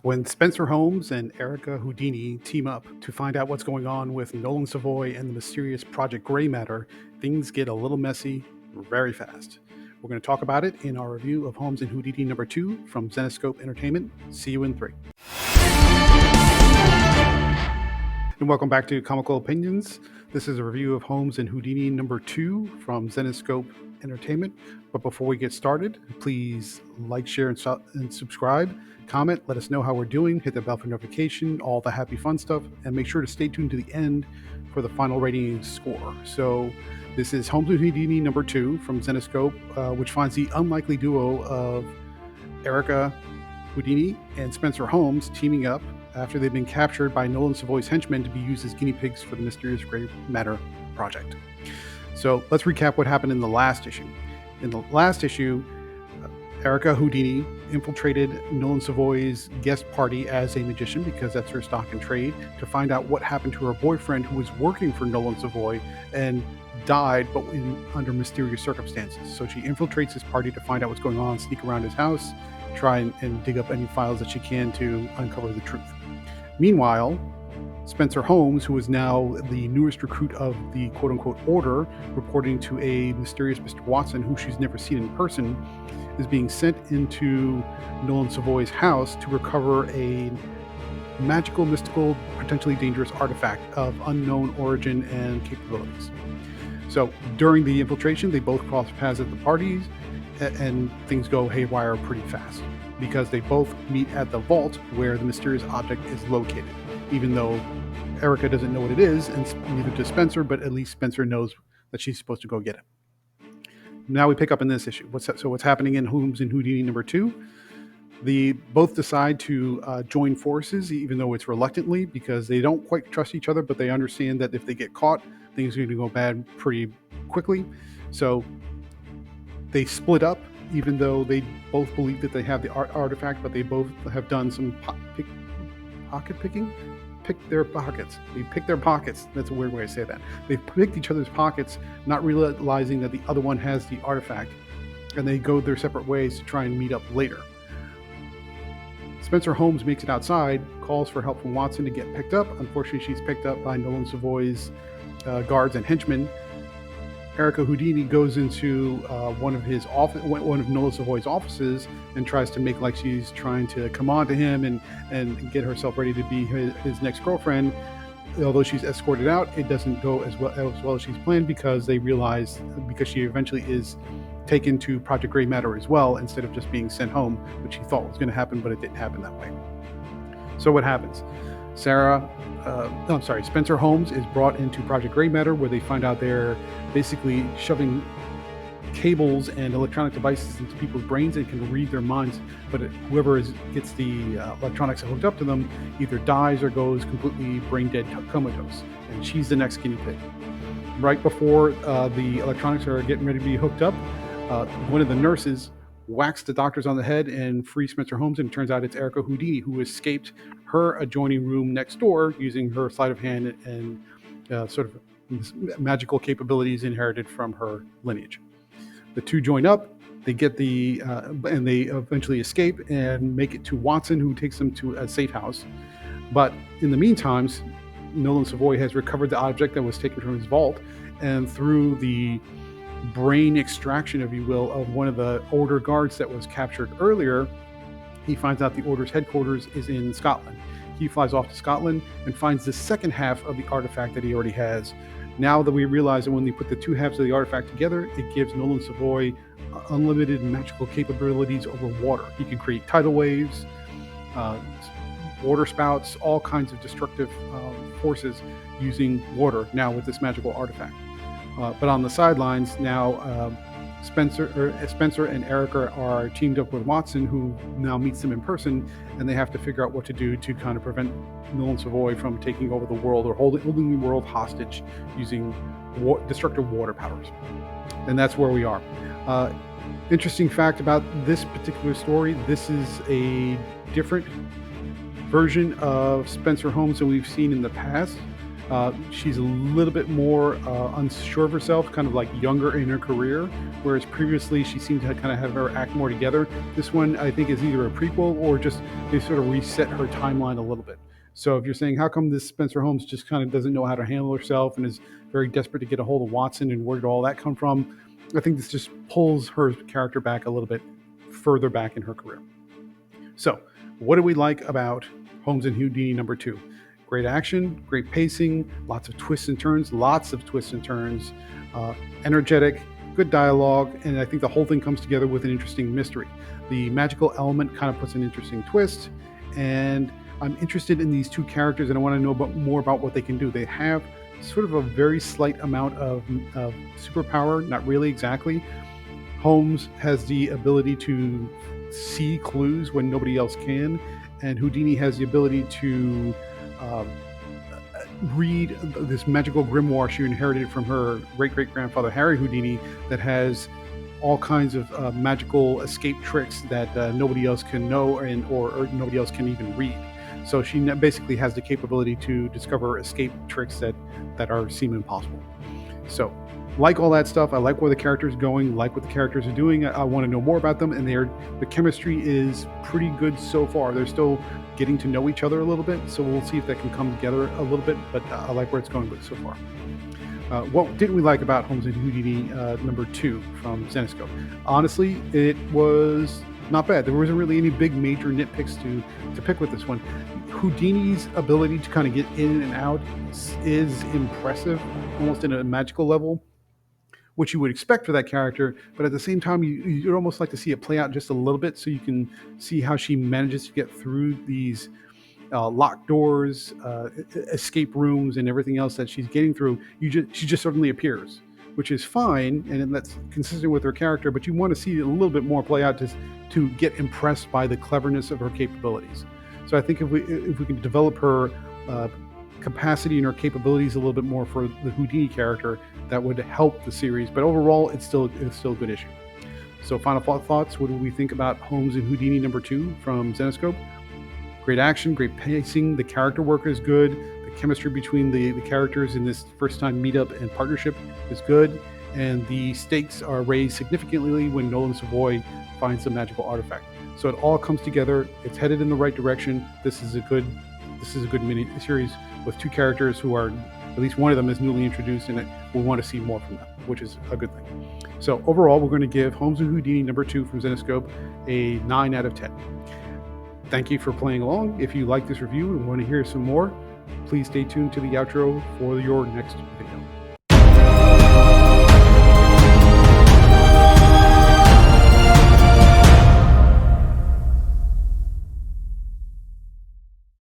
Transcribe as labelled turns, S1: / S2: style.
S1: When Spencer Holmes and Erica Houdini team up to find out what's going on with Nolan Savoy and the mysterious Project Gray matter, things get a little messy very fast. We're going to talk about it in our review of Holmes and Houdini number 2 from Zenescope Entertainment. See you in 3. And welcome back to Comical Opinions. This is a review of Holmes and Houdini number 2 from Zenescope Entertainment. But before we get started, please like, share, and subscribe. Comment, let us know how we're doing, hit the bell for notification, all the happy fun stuff, and make sure to stay tuned to the end for the final rating score. So this is Holmes and Houdini number 2 from Zenescope, which finds the unlikely duo of Erica Houdini and Spencer Holmes teaming up after they've been captured by Nolan Savoy's henchmen to be used as guinea pigs for the mysterious gray matter project. So let's recap what happened in the last issue. In the last issue, Erica Houdini infiltrated Nolan Savoy's guest party as a magician, because that's her stock and trade, to find out what happened to her boyfriend, who was working for Nolan Savoy and died, but under mysterious circumstances. So she infiltrates his party to find out what's going on, sneak around his house, try and dig up any files that she can to uncover the truth. Meanwhile, Spencer Holmes, who is now the newest recruit of the quote-unquote order, reporting to a mysterious Mr. Watson, who she's never seen in person, is being sent into Nolan Savoy's house to recover a magical, mystical, potentially dangerous artifact of unknown origin and capabilities. So during the infiltration, they both cross paths at the parties, and things go haywire pretty fast, because they both meet at the vault where the mysterious object is located, even though Erica doesn't know what it is, and neither does Spencer, but at least Spencer knows that she's supposed to go get it. Now we pick up in this issue. What's happening in Holmes and Houdini number 2? They both decide to join forces, even though it's reluctantly, because they don't quite trust each other, but they understand that if they get caught, things are going to go bad pretty quickly. So they split up, even though they both believe that they have the artifact, but they both have done some pocket picking. Pick their pockets. They pick their pockets. That's a weird way to say that. They've picked each other's pockets, not realizing that the other one has the artifact, and they go their separate ways to try and meet up later. Spencer Holmes makes it outside, calls for help from Watson to get picked up. Unfortunately, she's picked up by Nolan Savoy's guards and henchmen. Erica Houdini goes into one of Nolan Savoy's offices, and tries to make like she's trying to come on to him and get herself ready to be his next girlfriend. Although she's escorted out, it doesn't go as well as she's planned, because they realize, because she eventually is taken to Project Gray Matter as well, instead of just being sent home, which she thought was going to happen, but it didn't happen that way. So what happens? Spencer Holmes is brought into Project Gray Matter, where they find out they're basically shoving cables and electronic devices into people's brains and can read their minds, but whoever gets the electronics hooked up to them either dies or goes completely brain dead, comatose, and she's the next guinea pig. Right before the electronics are getting ready to be hooked up, one of the nurses whacks the doctors on the head and frees Spencer Holmes, and it turns out it's Erica Houdini, who escaped her adjoining room next door using her sleight of hand and sort of magical capabilities inherited from her lineage. The two join up, they get and they eventually escape and make it to Watson, who takes them to a safe house. But in the meantime, Nolan Savoy has recovered the object that was taken from his vault, and through the brain extraction, if you will, of one of the order guards that was captured earlier, he finds out the order's headquarters is in Scotland. He flies off to Scotland and finds the second half of the artifact that he already has. Now that we realize that when they put the two halves of the artifact together, it gives Nolan Savoy unlimited magical capabilities over water. He can create tidal waves, water spouts, all kinds of destructive forces using water now with this magical artifact. But on the sidelines now, Spencer and Erica are teamed up with Watson, who now meets them in person, and they have to figure out what to do to kind of prevent Nolan Savoy from taking over the world, or holding the world hostage using destructive water powers. And that's where we are. Interesting fact about this particular story: this is a different version of Spencer Holmes than we've seen in the past. She's a little bit more unsure of herself, kind of like younger in her career, whereas previously she seemed to kind of have her act more together. This one, I think, is either a prequel or just they sort of reset her timeline a little bit. So if you're saying, how come this Spencer Holmes just kind of doesn't know how to handle herself and is very desperate to get a hold of Watson, and where did all that come from? I think this just pulls her character back a little bit further back in her career. So what do we like about Holmes and Houdini number 2? Great action, great pacing, lots of twists and turns, energetic, good dialogue, and I think the whole thing comes together with an interesting mystery. The magical element kind of puts an interesting twist, and I'm interested in these two characters, and I want to know more about what they can do. They have sort of a very slight amount of superpower, not really exactly. Holmes has the ability to see clues when nobody else can, and Houdini has the ability to read this magical grimoire she inherited from her great-great-grandfather Harry Houdini that has all kinds of magical escape tricks that nobody else can know or nobody else can even read. So she basically has the capability to discover escape tricks that seem impossible. So, like all that stuff, I like where the character's going, like what the characters are doing. I want to know more about them, and the chemistry is pretty good so far. They're still getting to know each other a little bit, so we'll see if that can come together a little bit, but I like where it's going with so far. What didn't we like about Holmes and Houdini number 2 from Zenescope? Honestly, it was not bad. There wasn't really any big major nitpicks to pick with this one. Houdini's ability to kind of get in and out is impressive, almost in a magical level, which you would expect for that character, but at the same time, you'd almost like to see it play out just a little bit so you can see how she manages to get through these locked doors, escape rooms, and everything else that she's getting through. She just suddenly appears, which is fine, and that's consistent with her character, but you want to see a little bit more play out to get impressed by the cleverness of her capabilities. So I think if we can develop her capacity and her capabilities a little bit more for the Houdini character, that would help the series. But overall, it's still a good issue. So final thoughts, what do we think about Holmes and Houdini number 2 from Zenescope? Great action, great pacing, the character work is good, the chemistry between the characters in this first time meetup and partnership is good, and the stakes are raised significantly when Nolan Savoy finds the magical artifact. So it all comes together, it's headed in the right direction. This is a good mini series with two characters who are, at least one of them is newly introduced, and we want to see more from them, which is a good thing. So overall, we're going to give Holmes and Houdini number 2 from Zenescope a 9 out of 10. Thank you for playing along. If you like this review and want to hear some more, please stay tuned to the outro for your next video.